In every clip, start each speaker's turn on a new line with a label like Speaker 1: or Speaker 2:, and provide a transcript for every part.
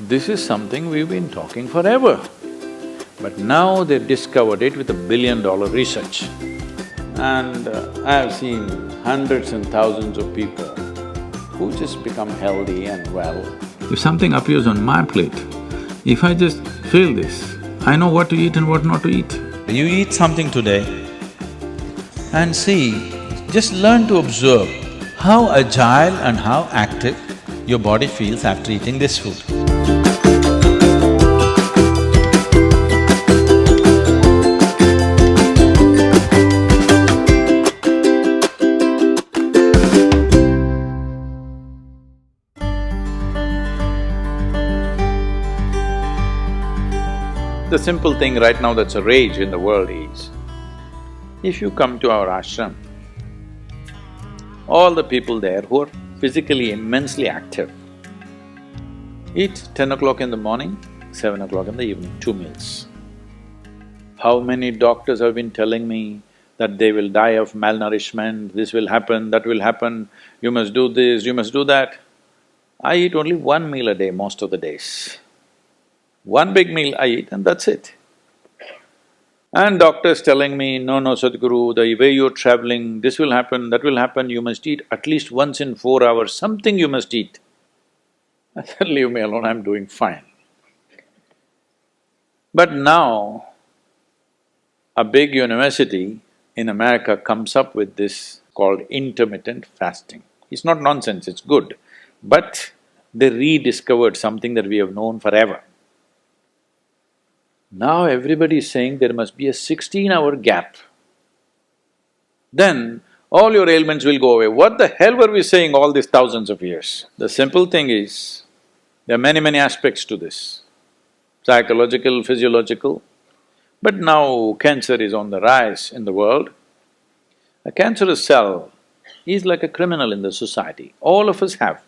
Speaker 1: This is something we've been talking forever. But now they've discovered it with $1 billion research. And I have seen hundreds and thousands of people who just become healthy and well.
Speaker 2: If something appears on my plate, if I just feel this, I know what to eat and what not to eat.
Speaker 3: You eat something today and see, just learn to observe how agile and how active your body feels after eating this food.
Speaker 1: The simple thing right now that's a rage in the world is, if you come to our ashram, all the people there who are physically immensely active eat 10 o'clock in the morning, 7 o'clock in the evening, 2 meals. How many doctors have been telling me that they will die of malnourishment, this will happen, that will happen, you must do this, you must do that. I eat only 1 meal a day most of the days. 1 big meal I eat and that's it. And doctors telling me, no, Sadhguru, the way you're traveling, this will happen, that will happen, you must eat at least once in 4 hours, something you must eat. I said, leave me alone, I'm doing fine. But now, a big university in America comes up with this called intermittent fasting. It's not nonsense, it's good, but they rediscovered something that we have known forever. Now everybody is saying there must be a 16-hour gap. Then all your ailments will go away. What the hell were we saying all these thousands of years? The simple thing is, there are many aspects to this, psychological, physiological. But now cancer is on the rise in the world. A cancerous cell is like a criminal in the society. All of us have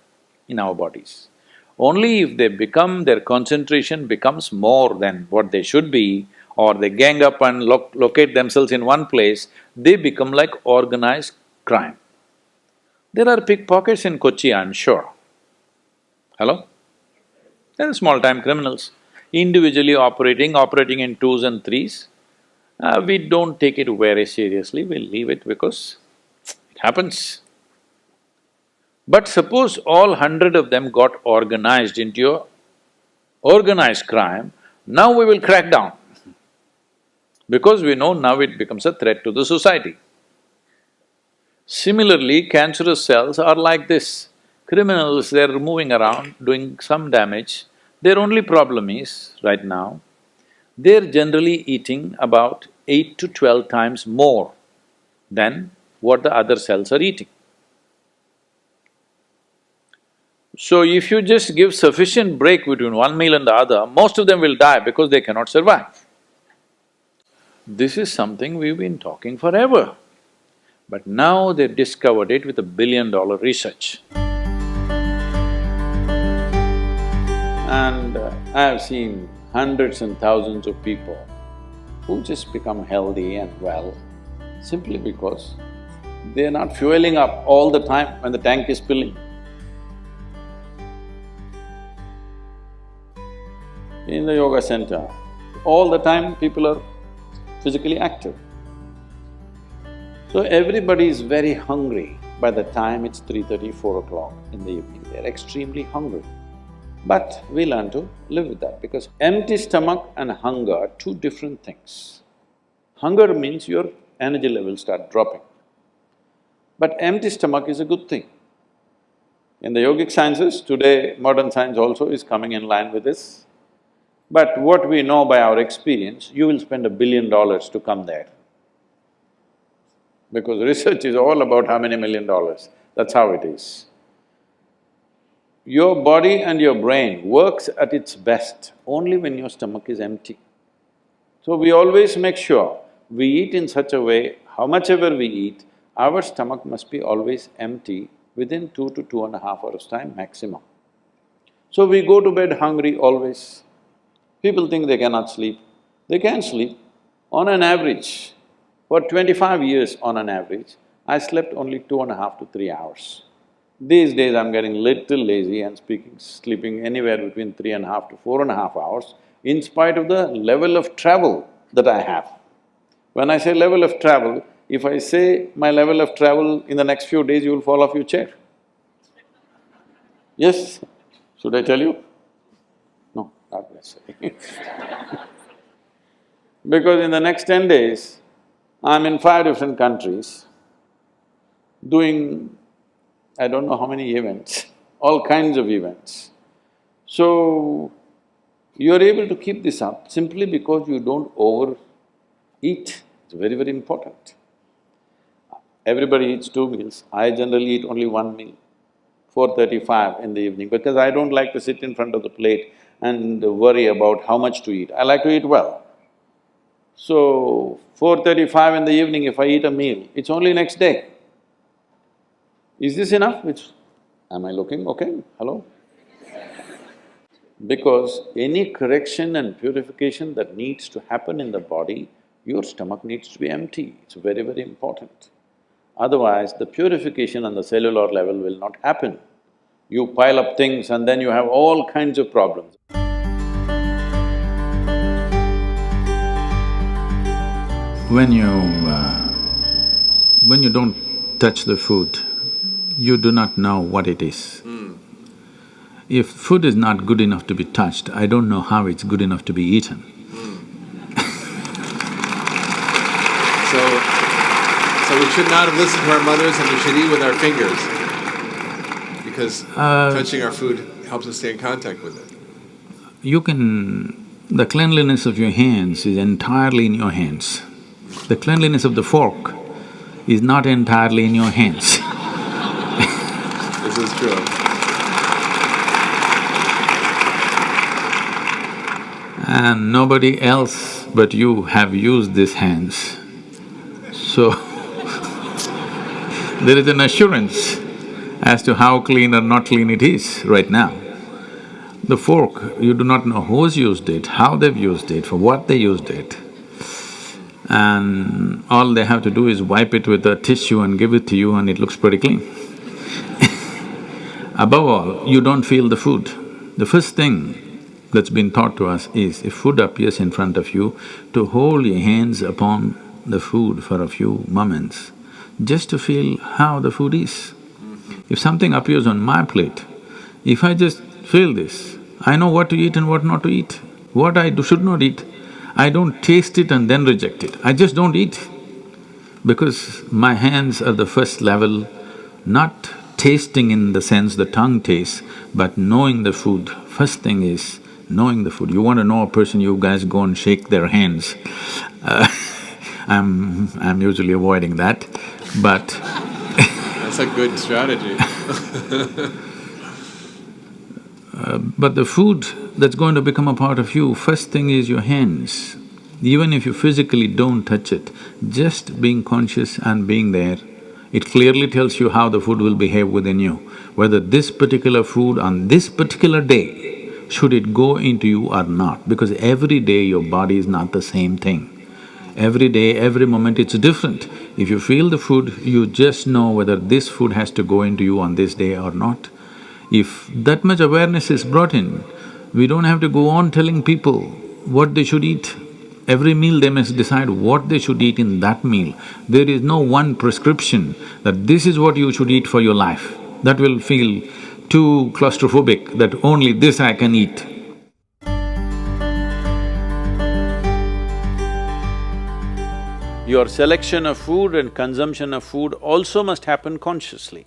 Speaker 1: in our bodies. Only if they become… their concentration becomes more than what they should be, or they gang up and locate themselves in one place, they become like organized crime. There are pickpockets in Kochi, I'm sure. Hello? There are small-time criminals, individually operating in twos and threes. We don't take it very seriously, we leave it because it happens. But suppose all 100 of them got organized into a organized crime, now we will crack down. Because we know now it becomes a threat to the society. Similarly, cancerous cells are like this. Criminals, they're moving around, doing some damage. Their only problem is, right now, they're generally eating about 8 to 12 times more than what the other cells are eating. So if you just give sufficient break between one meal and the other, most of them will die because they cannot survive. This is something we've been talking forever. But now they've discovered it with $1 billion research. And I have seen hundreds and thousands of people who just become healthy and well simply because they're not fueling up all the time when the tank is filling. In the yoga center, all the time people are physically active. So everybody is very hungry by the time it's 3:30, 4 o'clock in the evening, they're extremely hungry. But we learn to live with that because empty stomach and hunger are two different things. Hunger means your energy levels start dropping. But empty stomach is a good thing. In the yogic sciences, today modern science also is coming in line with this. But what we know by our experience, you will spend $1 billion to come there. Because research is all about how many $1 million, that's how it is. Your body and your brain works at its best only when your stomach is empty. So we always make sure we eat in such a way, how much ever we eat, our stomach must be always empty within 2 to 2.5 hours' time maximum. So we go to bed hungry always. People think they cannot sleep. They can sleep. On an average, for 25 years on an average, I slept only 2.5 to 3 hours. These days I'm getting little lazy and sleeping anywhere between 3.5 to 4.5 hours in spite of the level of travel that I have. When I say level of travel, if I say my level of travel in the next few days, you will fall off your chair. Yes? Should I tell you? No, not necessarily. Because in the next 10 days, I'm in 5 different countries doing I don't know how many events, all kinds of events. So, you're able to keep this up simply because you don't overeat. It's very, very important. Everybody eats 2 meals, I generally eat only 1 meal, 4:35 in the evening, because I don't like to sit in front of the plate and worry about how much to eat. I like to eat well. So, 4:35 in the evening, if I eat a meal, it's only next day. Is this enough? Am I looking okay? Hello? Because any correction and purification that needs to happen in the body, your stomach needs to be empty. It's very, very important. Otherwise, the purification on the cellular level will not happen. You pile up things and then you have all kinds of problems.
Speaker 2: When you don't touch the food, you do not know what it is. If food is not good enough to be touched, I don't know how it's good enough to be eaten.
Speaker 4: So we should not have listened to our mothers and we should eat with our fingers because touching our food helps us stay in contact with it.
Speaker 2: The cleanliness of your hands is entirely in your hands. The cleanliness of the fork is not entirely in your hands.
Speaker 4: This is true.
Speaker 2: And nobody else but you have used these hands. So, there is an assurance as to how clean or not clean it is right now. The fork, you do not know who's used it, how they've used it, for what they used it. And all they have to do is wipe it with a tissue and give it to you and it looks pretty clean. Above all, you don't feel the food. The first thing that's been taught to us is, if food appears in front of you, to hold your hands upon the food for a few moments, just to feel how the food is. If something appears on my plate, if I just feel this, I know what to eat and what not to eat, what I should not eat. I don't taste it and then reject it, I just don't eat. Because my hands are the first level, not tasting in the sense the tongue tastes, but knowing the food. First thing is knowing the food. You want to know a person, you guys go and shake their hands. I'm usually avoiding that, but
Speaker 4: That's a good strategy.
Speaker 2: But the food that's going to become a part of you, first thing is your hands. Even if you physically don't touch it, just being conscious and being there, it clearly tells you how the food will behave within you. Whether this particular food on this particular day, should it go into you or not, because every day your body is not the same thing. Every day, every moment it's different. If you feel the food, you just know whether this food has to go into you on this day or not. If that much awareness is brought in, we don't have to go on telling people what they should eat. Every meal they must decide what they should eat in that meal. There is no one prescription that this is what you should eat for your life. That will feel too claustrophobic, that only this I can eat.
Speaker 1: Your selection of food and consumption of food also must happen consciously.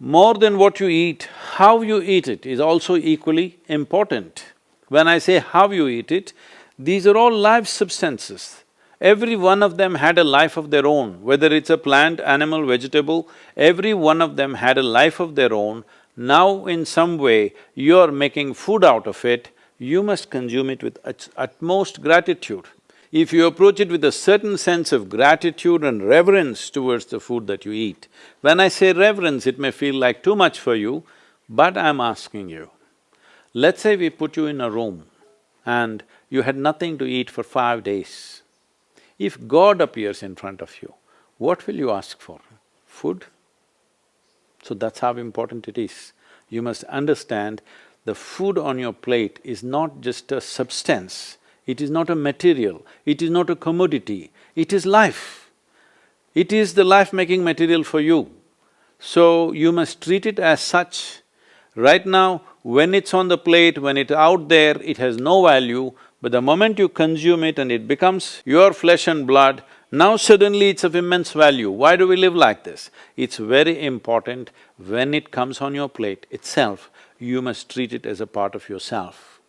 Speaker 1: More than what you eat, how you eat it is also equally important. When I say how you eat it, these are all live substances. Every one of them had a life of their own, whether it's a plant, animal, vegetable, every one of them had a life of their own. Now in some way, you're making food out of it, you must consume it with utmost gratitude. If you approach it with a certain sense of gratitude and reverence towards the food that you eat, when I say reverence, it may feel like too much for you, but I'm asking you, let's say we put you in a room and you had nothing to eat for 5 days. If God appears in front of you, what will you ask for? Food? So that's how important it is. You must understand the food on your plate is not just a substance, it is not a material, it is not a commodity, it is life. It is the life-making material for you. So you must treat it as such. Right now, when it's on the plate, when it's out there, it has no value, but the moment you consume it and it becomes your flesh and blood, now suddenly it's of immense value. Why do we live like this? It's very important when it comes on your plate itself, you must treat it as a part of yourself.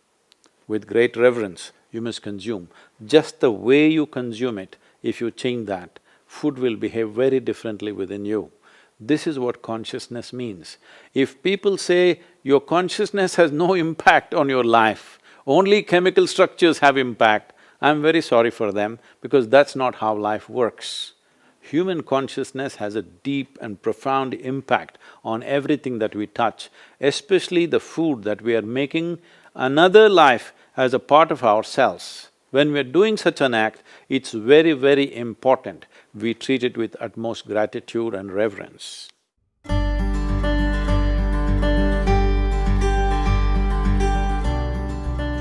Speaker 1: With great reverence, you must consume. Just the way you consume it, if you change that, food will behave very differently within you. This is what consciousness means. If people say your consciousness has no impact on your life, only chemical structures have impact, I'm very sorry for them because that's not how life works. Human consciousness has a deep and profound impact on everything that we touch, especially the food that we are making another life as a part of ourselves. When we are doing such an act, it's very, very important we treat it with utmost gratitude and reverence.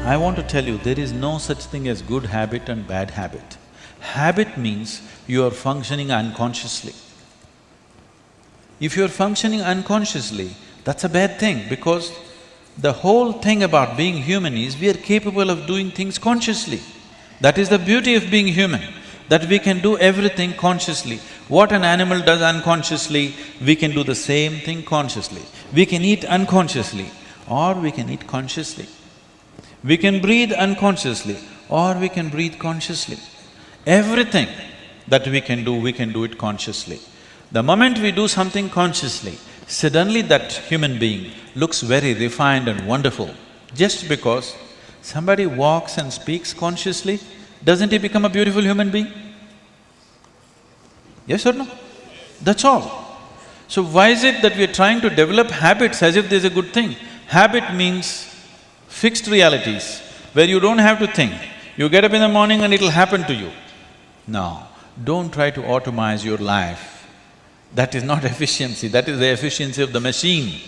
Speaker 3: I want to tell you, there is no such thing as good habit and bad habit. Habit means you are functioning unconsciously. If you are functioning unconsciously, that's a bad thing because the whole thing about being human is we are capable of doing things consciously. That is the beauty of being human, that we can do everything consciously. What an animal does unconsciously, we can do the same thing consciously. We can eat unconsciously or we can eat consciously. We can breathe unconsciously or we can breathe consciously. Everything that we can do it consciously. The moment we do something consciously, suddenly that human being looks very refined and wonderful. Just because somebody walks and speaks consciously, doesn't he become a beautiful human being? Yes or no? That's all. So why is it that we are trying to develop habits as if there's a good thing? Habit means fixed realities where you don't have to think. You get up in the morning and it'll happen to you. No, don't try to automize your life. That is not efficiency, that is the efficiency of the machine.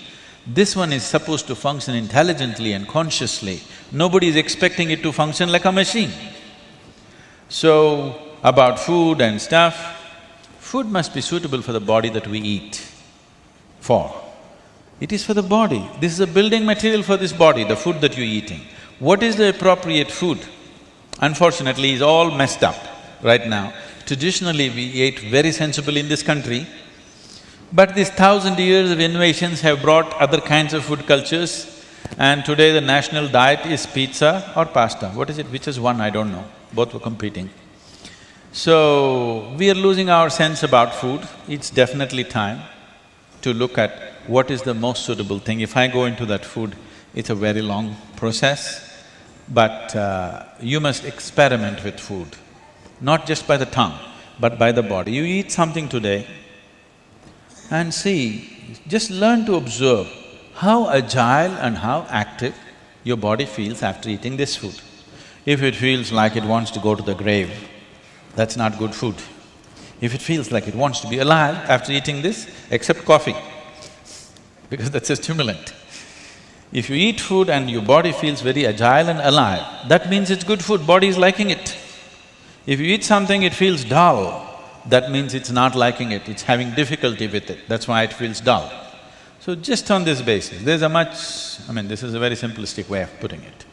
Speaker 3: This one is supposed to function intelligently and consciously. Nobody is expecting it to function like a machine. So, about food and stuff, food must be suitable for the body that we eat for. It is for the body. This is a building material for this body, the food that you're eating. What is the appropriate food? Unfortunately, it's all messed up right now. Traditionally, we ate very sensibly in this country, but these 1,000 years of innovations have brought other kinds of food cultures, and today the national diet is pizza or pasta. What is it? Which is one? I don't know. Both were competing. So, we are losing our sense about food. It's definitely time to look at what is the most suitable thing. If I go into that food, it's a very long process, but you must experiment with food, not just by the tongue, but by the body. You eat something today and see, just learn to observe how agile and how active your body feels after eating this food. If it feels like it wants to go to the grave, that's not good food. If it feels like it wants to be alive after eating this, except coffee, because that's a stimulant. If you eat food and your body feels very agile and alive, that means it's good food, body is liking it. If you eat something, it feels dull, that means it's not liking it, it's having difficulty with it, that's why it feels dull. So just on this basis, there's a much… this is a very simplistic way of putting it.